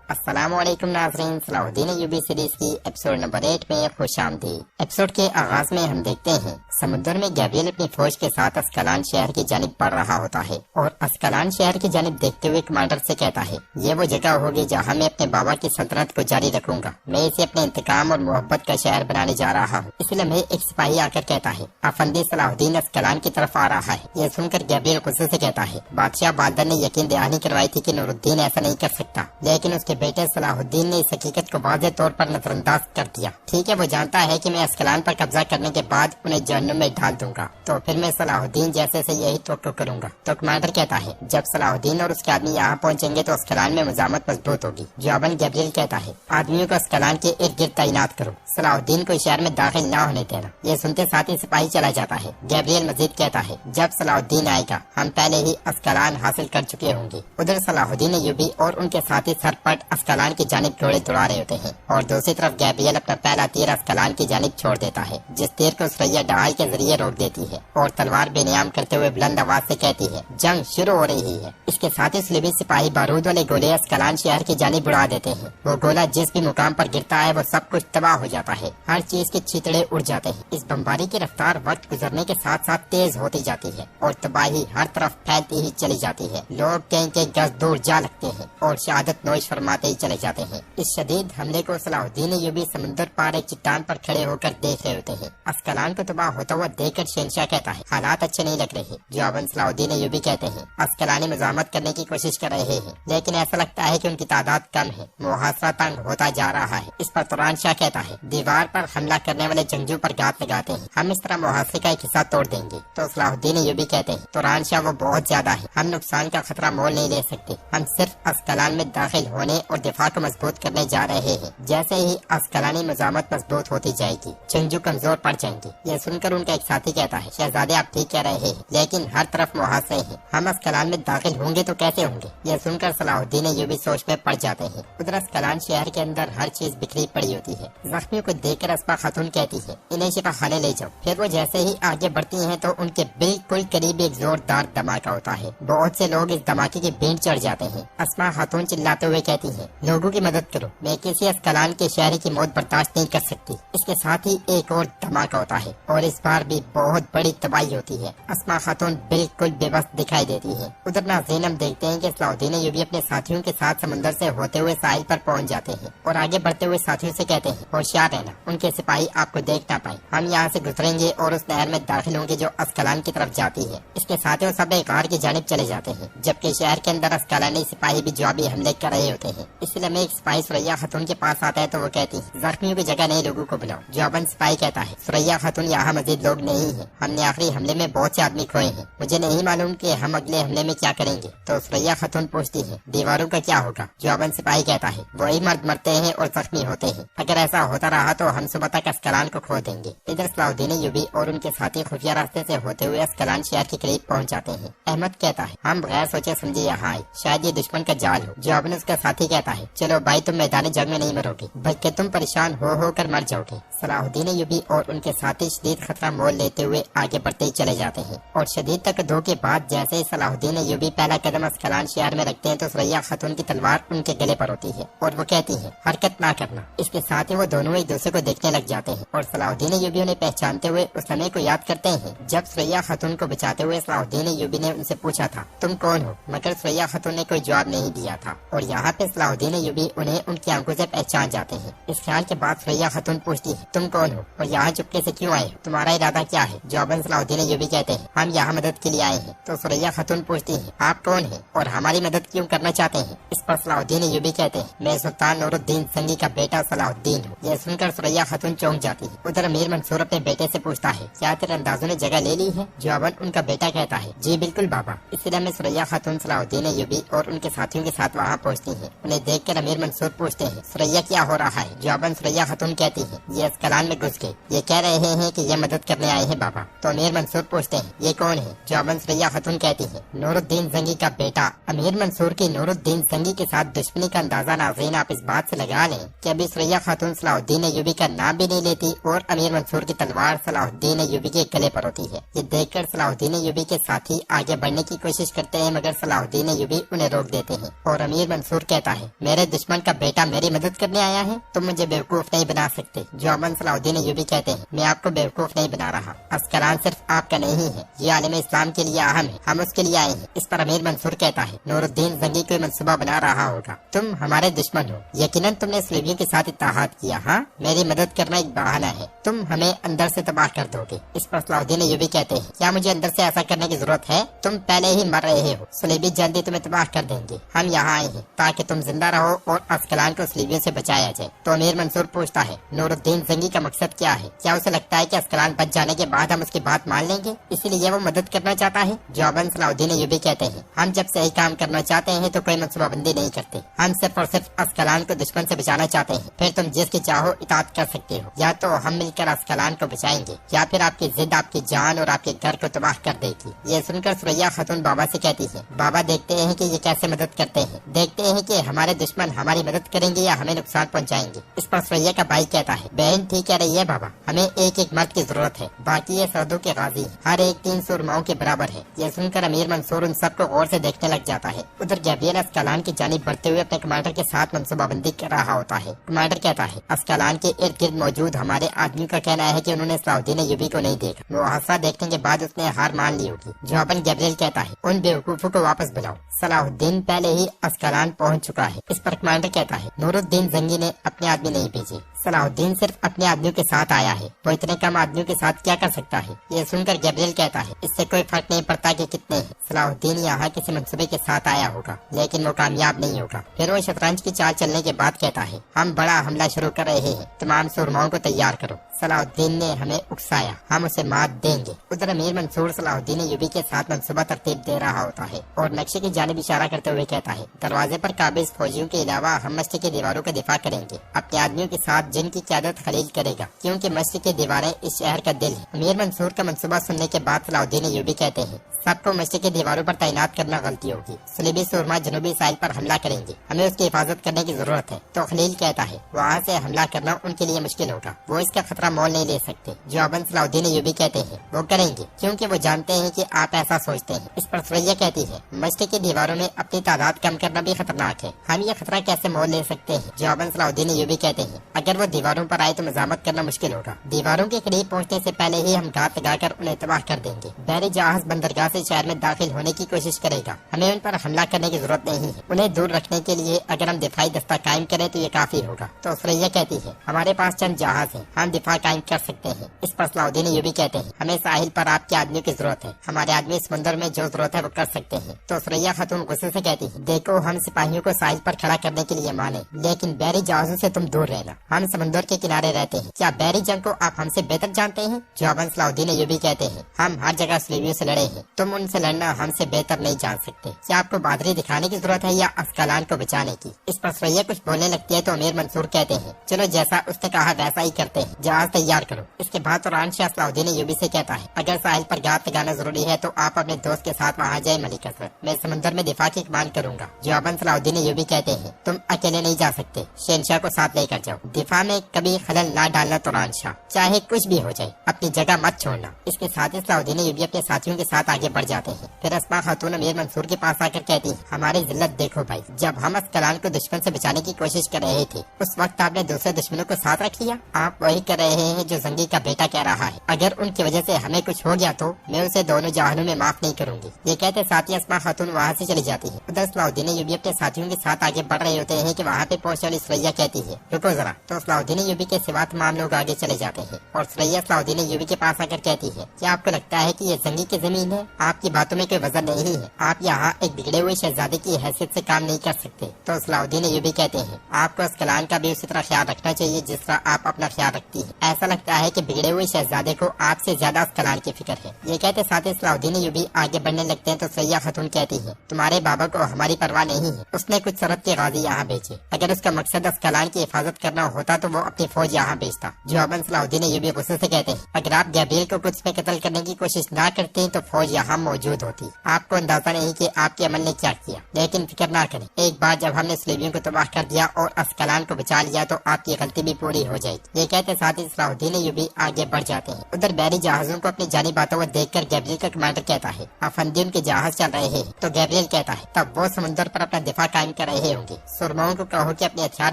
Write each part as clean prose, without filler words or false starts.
अस्सलाम वालेकुम नाज़रीन, सलाहुद्दीन अय्यूबी सीरीज की एपिसोड नंबर 8 में खुश आमदीद। एपिसोड के आगाज में हम देखते हैं समुद्र में गैब्रिएल अपनी फौज के साथ अस्कलान शहर की जानिब बढ़ रहा होता है और अस्कलान शहर की जानिब देखते हुए कमांडर से कहता है, ये वो जगह होगी जहाँ मैं अपने बाबा की सल्तनत को जारी रखूंगा। मैं इसे अपने इंतकाम और मोहब्बत का शहर बनाने जा रहा हूँ। इस लम्हे एक सिपाही आकर कहता है, अफंदी सलाहुद्दीन अस्कलान की तरफ आ रहा है। ये सुनकर गैब्रिएल गुस्से से कहता है, बादशाह बालदर ने यकीन दहानी करवाई थी कि नूरुद्दीन ऐसा नहीं कर सकता, लेकिन उसके बेटे सलाहुद्दीन ने इस हकीकत को वाज़ेह तौर पर नजरअंदाज कर दिया। ठीक है, वो जानता है कि मैं अस्कलान पर कब्जा करने के बाद उन्हें जहन्नुम में डाल दूंगा, तो फिर मैं सलाहुद्दीन जैसे से यही तवक्को करूंगा। तो कमांडर कहता है, जब सलाहुद्दीन और उसके आदमी यहाँ पहुँचेंगे तो अस्कलान में मजामत मजबूत होगी। जवाबन गैब्रिएल कहता है, आदमियों को अस्कलान के इर्द गिर्द तैनात करो, सलाहुद्दीन को शहर में दाखिल न होने देना। ये सुनते साथ ही सिपाही चला जाता है। गैब्रिएल मजीद कहता है, जब सलाहुद्दीन आएगा हम पहले ही अस्कलान हासिल कर चुके होंगे। उधर सलाहुद्दीन अय्यूबी और उनके साथी सरपट अस्कलान की जानिब घोड़े दौड़ा रहे होते हैं और दूसरी तरफ गैब्रिएल अपना पहला तीर अस्कलान की जानिब छोड़ देता है, जिस तीर को सुरैया ढाल के जरिए रोक देती है और तलवार बेनियाम करते हुए बुलंद आवाज से कहती है, जंग शुरू हो रही है। इसके साथ ही सुलेबी सिपाही बारूद वाले गोले अस्कलान शहर की जानिब उड़ा देते हैं। वो गोला जिस भी मुकाम पर गिरता है वो सब कुछ तबाह हो जाता है, हर चीज के छितड़े उड़ जाते हैं। इस बमबारी की रफ्तार वक्त गुजरने के साथ साथ तेज होती जाती है और तबाही हर तरफ फैलती ही चली जाती है। लोग कहीं कहीं गज दूर जा लगते हैं और शहादत नोश फरमाते ही चले जाते हैं। इस शदीद हमले को सलाहुद्दीन अय्यूबी समुद्र पार एक चट्टान पर खड़े होकर देख रहे होते हैं। अस्कलान को तबाह होता हुआ देखकर शहंशाह कहता है, हालात अच्छे नहीं लग रहे। जवाबन सलाहुद्दीन अय्यूबी कहते हैं, अस्कलानी मजामत करने की कोशिश कर रहे हैं, लेकिन ऐसा लगता है कि उनकी तादाद कम है, मुहासरा तंग होता जा रहा है। इस पर तुरान शाह कहता है, दीवार पर हमला करने वाले जंगजू पर घात लगाते हैं, हम इस तरह मुहासरे का एक हिस्सा तोड़ देंगे। तो सलाहुद्दीन अय्यूबी कहते हैं, तुरान शाह वो बहुत ज्यादा है, हम नुकसान का खतरा मोल नहीं ले सकते, हम सिर्फ अस्कलान में दाखिल होने और दिफा को मजबूत करने जा रहे हैं। जैसे ही अस्कलानी मजामत मजबूत होती जाएगी जंगजू कमजोर पड़ जाएंगे। यह सुनकर उनका एक साथी कहता है, शहजादे आप ठीक कह रहे हैं, लेकिन हर तरफ मुहासरे हैं, हम अस्कलान में दाखिल होंगे तो कैसे होंगे। यह सुनकर सलाहुद्दीन अय्यूबी सोच में पड़ जाते हैं। उधर अस्कलान शहर के अंदर हर चीज बिखरी पड़ी होती है। जख्मियों को देखकर अस्पा खातून कहती है, इन्हें शिफा खाने ले जाओ। फिर वो जैसे ही आगे बढ़ती हैं तो उनके बिल्कुल करीब एक जोरदार धमाका होता है। बहुत से लोग इस धमाके की भीड़ चढ़ जाते हैं। अस्मा खातून चिल्लाते हुए कहती है, लोगों की मदद करो, मैं किसी अस्कलान के शहरी की मौत बर्दाश्त नहीं कर सकती। इसके साथ ही एक और धमाका होता है और इस बार भी बहुत बड़ी तबाही होती है। अस्मा खातून बिल्कुल बेबस दिखाई देती है। उधर नाज़रीन हम देखते हैं कि सलाहुद्दीन अय्यूबी अपने साथियों के साथ समंदर से होते हुए साहिल पर पहुंच जाते हैं और आगे बढ़ते हुए साथियों से कहते हैं, होशियार रहना, उनके सिपाही आपको देख ना पाए। हम यहाँ से गुजरेंगे और उस नहर में दाखिल होंगे जो अस्कलान की तरफ जाती है। इसके साथ ही सब एक गार की जानिब चले जाते हैं, जबकि शहर के अंदर अस्कलानी सिपाही भी जवाबी हमले कर रहे होते हैं। इसलिए में एक सिपाही सुरैया खातून के पास आता है तो वो कहती है, जख्मियों की जगह नहीं, लोगों को बुलाओ। जवाबन सिपाही कहता है, सुरैया खातून यहाँ मजीद लोग नहीं है, हमने आखिरी हमले में बहुत से आदमी खोए हैं, मुझे नहीं मालूम कि हम अगले हमले में क्या करेंगे। तो सुरैया खातून पूछती है, दीवारों का क्या होगा। जवाबन सिपाही कहता है, वही मर्द मरते हैं और जख्मी होते हैं, अगर ऐसा होता रहा तो हम सुबह तक अस्कलान को खो देंगे। इधर सलाहुद्दीन अय्यूबी और उनके साथी खुफिया रास्ते से होते हुए अस्कलान शहर के करीब पहुँच जाते हैं। अहमद कहता है, हम बगैर सोचे समझे यहाँ आए, शायद ये दुश्मन का जाल हो। जवाबन उसका साथी कहता है, चलो भाई तुम मैदान जंग में नहीं मरोगे, बल्कि तुम परेशान हो कर मर जाओगे। सलाहुद्दीन अय्यूबी और उनके साथी शदीद खतरा मोल लेते हुए आगे बढ़ते ही चले जाते हैं और शदीद तकद्दुर के बाद जैसे ही सलाहुद्दीन अय्यूबी पहला कदम अस्कलान शहर में रखते हैं तो सुरैया खातून की तलवार उनके गले पर होती है और वो कहती है, हरकत ना करना। इसके साथ ही वो दोनों एक दूसरे को देखने लग जाते हैं और सलाहुद्दीन अय्यूबी उन्हें पहचानते हुए उस समय को याद करते हैं जब सुरैया खातून को बचाते हुए सलाहुद्दीन अय्यूबी ने उनसे पूछा था, तुम कौन हो, मगर सुरैया खातून ने कोई जवाब नहीं दिया था और यहाँ पे सलाहुद्दीन अय्यूबी उन्हें उनकी आंखों से पहचान जाते हैं। इस ख्याल के बाद सुरैया खातून पूछती है, तुम कौन हो और यहाँ चुपके से क्यों आए हो, तुम्हारा इरादा क्या है। जवाबन सलाहुद्दीन अय्यूबी कहते हैं, हम यहाँ मदद के लिए आए हैं। तो सुरैया खातून पूछती है, आप कौन हैं और हमारी मदद क्यों करना चाहते हैं। इस पर सलाहुद्दीन अय्यूबी कहते हैं, मैं सुल्तान नूरुद्दीन संगी का बेटा सलाहुद्दीन हूँ। यह सुनकर सुरैया खातून चौंक जाती है। उधर अमीर मंसूर अपने बेटे से पूछता है, क्या तेरे अंदाजों ने जगह ले ली है। जवाबन उनका बेटा कहता है, जी बिल्कुल बाबा। इसलिए में सुरैया खातून सलाहुद्दीन अय्यूबी और उनके साथियों के साथ वहाँ पहुँचती है। उन्हें देख कर अमीर मंसूर पूछते हैं, सुरैया क्या हो रहा है। जवाबन सुरैया खातून कहती है, ये अस्कलान में घुस गए, ये कह रहे हैं कि ये मदद करने आए हैं बाबा। तो अमीर मंसूर पूछते हैं, ये कौन है। जवाबन सुरैया खातून कहती है, नूरुद्दीन संगी का बेटा। अमीर मंसूर की नूरुद्दीन संगी के साथ दुश्मनी का अंदाजा नाज़रीन आप इस बात से लगा लें कि अभी सुरैया खातून सलाहुद्दीन अय्यूबी का नाम भी नहीं लेती और अमीर मंसूर की तलवार सलाहुद्दीन अय्यूबी के गले पर होती है। ये देखकर सलाहुद्दीन अय्यूबी के साथी आगे बढ़ने की कोशिश करते हैं मगर सलाहुद्दीन अय्यूबी उन्हें रोक देते हैं और अमीर मंसूर कहता है, मेरे दुश्मन का बेटा मेरी मदद करने आया है, तुम मुझे बेवकूफ नहीं बना सकते। जवाबन सलाहुद्दीन अय्यूबी कहते हैं, मैं आपको बेवकूफ नहीं बना रहा, अस्कलान सिर्फ आपका नहीं है, ये आलिम इस्लाम के लिए अहम है, हम उसके लिए आए हैं। इस पर अमीर मंसूर कहता है, नूरुद्दीन जंगी कोई मंसूबा बना रहा होगा, तुम हमारे दुश्मन हो, यकीनन तुमने सलीबियों के साथ इत्तेहाद किया। हाँ, मेरी मदद करना एक बहाना है, तुम हमें अंदर से तबाह कर दोगे। इस पर सलाहुद्दीन अय्यूबी कहते हैं, क्या मुझे अंदर से ऐसा करने की जरूरत है, तुम पहले ही मर रहे हो, सलीबी जल्दी तुम्हें तबाह कर देंगे, हम यहाँ आए हैं ताकि तुम जिंदा रहो और अस्कलान को सलीबियों से बचाया जाए। तो अमीर मंसूर पूछता है, नूरुद्दीन जंगी का मकसद क्या है, क्या उसे लगता है कि अस्कलान बच जाने के बाद हम उसकी बात मान लेंगे, इसीलिए वो मदद करना चाहता है। जवाबन सलाहुद्दीन अय्यूबी कहते हैं, हम जब सही काम करना चाहते हैं तो कोई मनसूबाबंदी नहीं करते, हम सिर्फ और सिर्फ अस्कलान को दुश्मन से बचाना चाहते हैं, फिर तुम जिसकी चाहो इताअत कर सकते हो, या तो हम मिलकर अस्कलान को बचाएंगे या फिर आपकी जिद आपकी जान और आपके घर को तबाह कर देगी। ये सुनकर सुरैया खातून बाबा से कहती है, बाबा देखते हैं कि ये कैसे मदद करते हैं, देखते हैं कि हमारे दुश्मन हमारी मदद करेंगे या हमें नुकसान पहुंचाएंगे। इस पर सुरैया का भाई कहता है, बहन ठीक कह रही है बाबा, हमें एक एक मर्द की जरूरत है, बाकी ये सरहदों के गाजी हैं, हर एक 3 सुरमाओं के बराबर है। ये सुनकर अमीर मंसूर उन सबको गौर से देखने लग जाता है। उधर गैब्रिएल अस्कलान की जानिब बढ़ते हुए अपने कमांडर के साथ मनसूबाबंदी कर रहा होता है। कमांडर कहता है, अस्कलान के इर्द गिर्द मौजूद हमारे आदमी का कहना है कि उन्होंने सलाहुद्दीन अय्यूबी को नहीं देखा, वो हादसा देखने के बाद उसने हार मान ली होगी। जवाबन गैब्रिएल कहता है, उन बेवकूफों को वापस बुलाओ, सलाहुद्दीन पहले ही अस्कलान पहुंच चुका है। इस पर कमांडर कहता है, नूरुद्दीन जंगी ने अपने आदमी नहीं भेजे, सलाहुद्दीन सिर्फ अपने आदमियों के साथ आया है, वो इतने कम आदमियों के साथ क्या कर सकता है। ये सुनकर गैब्रिएल कहता है, इससे कोई फर्क नहीं पड़ता कि कितने हैं, सलाहुद्दीन यहाँ किसी मंसूबे के साथ आया होगा लेकिन वो कामयाब नहीं होगा। फिर वो शतरंज की चाल चलने के बाद कहता है, हम बड़ा हमला शुरू कर रहे हैं, तमाम सुरमाओं को तैयार करो, सलाहुद्दीन ने हमें उकसाया, हम उसे मात देंगे। उधर अमीर मंसूर सलाहुद्दीन अय्यूबी के साथ मंसूबा तरतीब दे रहा होता है और नक्शे की जानिब इशारा करते हुए कहता है, दरवाजे पर काबिज फौजियों के अलावा हम मस्जिद की दीवारों का दिफा करेंगे, अपने आदमियों के साथ जिनकी क़यादत खलील करेगा, क्योंकि मस्जिद की दीवारें इस शहर का दिल है। अमीर मंसूर का मंसूबा सुनने के बाद सलाहुद्दीन अय्यूबी कहते हैं, सबको मस्जिद की दीवारों पर तैनात करना गलती होगी, सलीबी सुरमा जनूबी साहिल पर हमला करेंगे, हमें उसकी हिफाजत करने की जरूरत है। तो खलील कहता है, वहाँ से हमला करना उनके लिए मुश्किल होगा, वो इसका खतरा मोल नहीं ले सकते। जवाबन सलाहुद्दीन अय्यूबी कहते हैं, वो करेंगे क्योंकि वो जानते हैं कि आप ऐसा सोचते हैं। इस पर सुरैया कहती है, मस्जिद की दीवारों में अपनी तादाद कम करना भी खतरनाक है, हम ये खतरा कैसे मोल ले सकते हैं। जवाबन सलाहुद्दीन अय्यूबी कहते हैं, अगर वो दीवारों पर आए तो मजामत करना मुश्किल होगा, दीवारों के करीब पहुँचने से पहले ही हम घात लगाकर उन्हें तबाह कर देंगे। बहरी जहाज बंदरगाह से शहर में दाखिल होने की कोशिश करेगा, हमें उन पर हमला करने की जरूरत नहीं है, उन्हें दूर रखने के लिए अगर हम दिफाई दस्ता कायम करें तो ये काफी होगा। तो सुरैया कहती है, हमारे पास चंद जहाज हैं, हम दिफा कायम कर सकते हैं। इस पर सलाहुद्दीन अय्यूबी कहते हैं, हमें साहिल पर आपके आदमियों की जरूरत है, हमारे आदमी समुद्र में जो जरूरत है वो कर सकते हैं। तो सुरैया खातून गुस्से से कहती है, देखो हम सिपाहियों को साहिल पर खड़ा करने के लिए माने, लेकिन बहरी जहाजों से तुम दूर रहना, हम समुद्र के किनारे रहते हैं, क्या बहरी जंग को आप हमसे बेहतर जानते हैं। जवाबन सलाहुद्दीन अय्यूबी कहते हैं, हम हर जगह सलीबियों से लड़े हैं, तुम उनसे लड़ना हमसे बेहतर नहीं जान सकते, क्या आपको बहादुरी दिखाने की जरूरत है या अस्कलान को बचाने की। इस पर सुरैया कुछ बोलने लगती है तो अमीर मंसूर कहते हैं, चलो जैसा उसने कहा वैसा ही करते हैं, जहाज तैयार करो। इसके बाद तुरान शाह सलाहुद्दीन अय्यूबी से कहता है, अगर साहिल पर घात लगाना जरूरी है तो आप अपने दोस्त के साथ वहाँ जाए मलिक असरत, मैं समुद्र में दिफा की कमान करूंगा। जवाबन सलाहुद्दीन अय्यूबी कहते हैं, तुम अकेले नहीं जा सकते, शहनशाह को साथ लेकर जाओ, दिफा में कभी खलल ना डालना तुरान शाह, चाहे कुछ भी हो जाए अपनी जगह मत छोड़ना। इसके साथ ही सलाहुद्दीन अय्यूबी अपने साथियों के साथ आगे बढ़ जाते हैं। फिर अस्मा खातून अमीर मंसूर के पास आकर कहती है, हमारी जिल्लत देखो भाई, जब हम अस्कलान को दुश्मन से बचाने की कोशिश कर रहे थे उस वक्त आपने दूसरे दुश्मनों को साथ रख लिया, आप वही कर रहे हैं जो जंगी का बेटा कह रहा है, अगर उनकी वजह से हमें कुछ हो गया तो मैं उसे दोनों जहानों में माफ नहीं करूंगी। ये कहते साथ ही अस्मा खातून वहाँ से चली जाती है। उधर सलाहुद्दीन अय्यूबी अपने साथियों के साथ आगे बढ़ रहे होते हैं कि वहाँ पे पहुंचने वाली सुरैया कहती है, रुको जरा। तो सलाहुद्दीन अय्यूबी के सिवा तमाम लोग आगे चले जाते हैं और सुरैया सलाहुद्दीन अय्यूबी के पास आकर कहती है, क्या आपको लगता है कि ये जंगी की जमीन है, आपकी बातों में कोई वजन नहीं है, आप यहाँ एक बिगड़े हुए शहजादे की हैसियत से काम नहीं कर सकते। तो सलाहुद्दीन अय्यूबी कहते हैं, आपको अस्कलान का भी उसी तरह ख्याल रखना चाहिए जिस तरह आप अपना ख्याल रखती है, ऐसा लगता है कि बिगड़े हुए शहजादे को आपसे ज्यादा अस्कलान की फिक्र है। ये कहते साथ ही सलाहुद्दीन अय्यूबी आगे बढ़ने लगते हैं तो सुरैया खातून कहती है, तुम्हारे बाबा को हमारी परवाह नहीं है, उसने कुछ सरहद के गाजी यहाँ भेजे, अगर उसका मकसद अस्कलान की हिफाजत करना होता होता तो वो अपनी फौज यहाँ भेजता। जवाबन सलाहुद्दीन अय्यूबी गुस्से से कहते हैं, अगर आप गैब्रिएल को कुछ में कत्ल करने की कोशिश ना करते तो फौज यहाँ मौजूद होती। आपको अंदाजा नहीं कि आपके अमल ने क्या किया, लेकिन फिक्र ना करें, एक बार जब हमने सलीबियों को तबाह कर दिया और अस्कलान को बचा लिया तो आपकी गलती भी पूरी हो जाएगी। ये कहते साथ ही सलाहुद्दीन अय्यूबी आगे बढ़ जाते हैं। उधर बहरी जहाजों को अपनी जानिब आता हुआ देखकर गैब्रिएल का कमांडर कहता है, अफंदी उनके जहाज चल रहे हैं। तो गैब्रिएल कहता है, तब वो समुद्र पर अपना दिफा कायम कर रहे होंगे। सुरमाओं को कहो कि अपने हथियार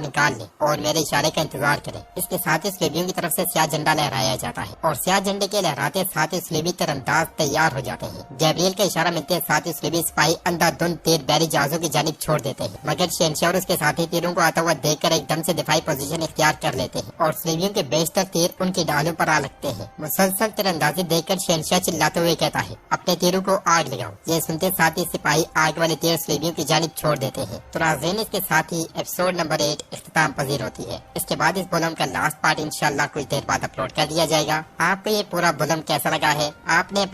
निकाल लें और मेरे इशारे का इंतजार करें। इसके साथ ही सलीबियों की तरफ से स्याह झंडा लहराया जाता है और स्याह झंडे के लहराते साथ ही सलीबी तीरंदाज तैयार हो जाते हैं। गैब्रिएल का इशारा मिलते साथ ही सलीबी सिपाही अंधाधुंध तीर बहरी जहाजों की जानिब छोड़ देते हैं, मगर शहंशाह और उसके साथी तीरों को आता हुआ देखकर एकदम से दिफाई पोजीशन इख्तियार कर लेते हैं और सलीबियों के बेशतर तीर उनकी ढालों पर आ लगते हैं। मुसलसल तीरंदाजी देखकर शहंशाह चिल्लाते हुए कहता है, अपने तीरों को आग लगाओ। ये सुनते साथ ही सिपाही आग वाले तीर सलीबियों की जानिब छोड़ देते हैं। तो नाज़रीन, इसके साथ ही एपिसोड नंबर 8 इख्तिताम पजीर होती है। इसके बाद इस बुलम का लास्ट पार्ट इंशाल्लाह कुछ देर बाद अपलोड कर दिया जाएगा। आपको ये पूरा बुलम कैसा लगा है? आपने